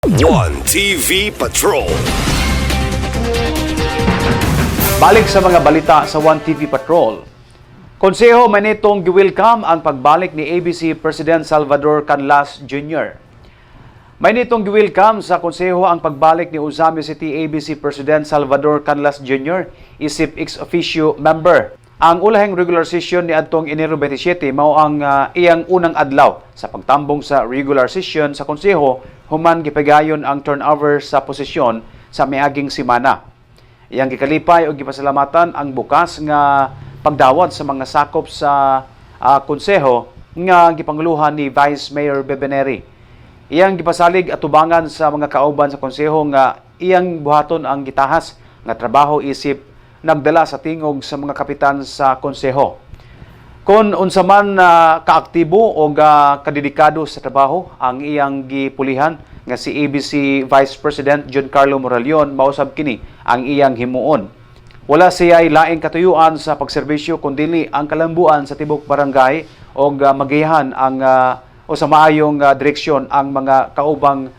One TV Patrol. Balik sa mga balita sa One TV Patrol. Konseho manitong giwelcome ang pagbalik ni ABC President Salvador Canlas Jr. Manitong giwelcome sa konseho ang pagbalik ni Ozami City ABC President Salvador Canlas Jr. isip ex officio member. Ang ulahing regular session ni adtong Enero 27 mao ang iyang unang adlaw sa pagtambong sa regular session sa konseho human gipagayon ang turnover sa posisyon sa miaging semana. Iyang gikalipay o gipasalamatan ang bukas nga pagdawat sa mga sakop sa konseho nga gipanguluhan ni Vice Mayor Bebeneri. Iyang gipasalig atubangan sa mga kauban sa konseho nga iyang buhaton ang gitahas nga trabaho isip nagdala sa tingog sa mga kapitan sa konseho. Kung unsa man kaaktibo o kadedikado sa trabaho ang iyang gipulihan nga si ABC Vice President John Carlo Moralion, mausab kini ang iyang himuon. Wala siya'y laing katuyuan sa pagserbisyo kundi ang kalambuan sa tibok barangay o magihan ang o sa maayong direksyon ang mga kaubang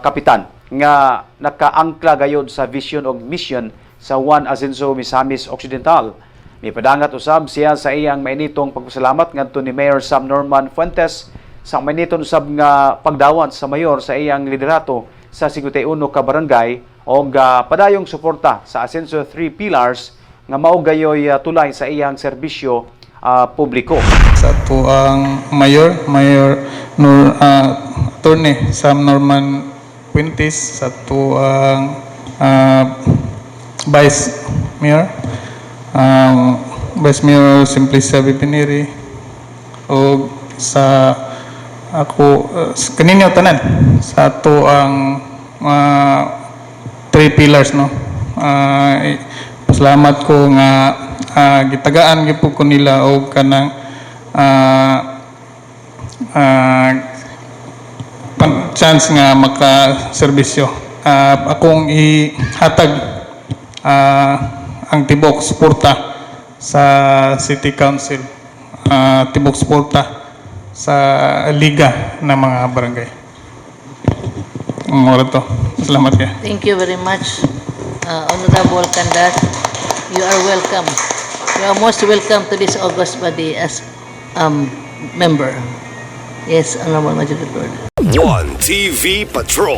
kapitan nga nakaangkla gayod sa vision o mission sa Juan Asencio Misamis Occidental. May padangat usab siya sa iyang mainitong pagpasalamat ngadto ni Mayor Sam Norman Fuentes sa mainiton usab nga pagdawat sa mayor sa iyang liderato sa 51 ka barangay o padayong suporta sa Asencio 3 Pillars nga mao gayoy tulay sa iyang serbisyo publiko. Sa to ang Mayor Attorney Sam Norman Fuentes, sa to ang Vice Mayor Simplicia Bebeneri, o sa ako kaninyo tanan sa to ang 3 pillars, no. Pasalamat ko nga gitagaan gyud ko nila og kanang chance nga makaserbisyo. Akong ihatag ang tibok suporta sa City Council, tibok suporta sa liga ng mga barangay. To. Salamat kayo. Thank you very much, Honorable Canlas. You are welcome. You are most welcome to this August body as member. Yes, Honorable Majority Lord. One TV Patrol.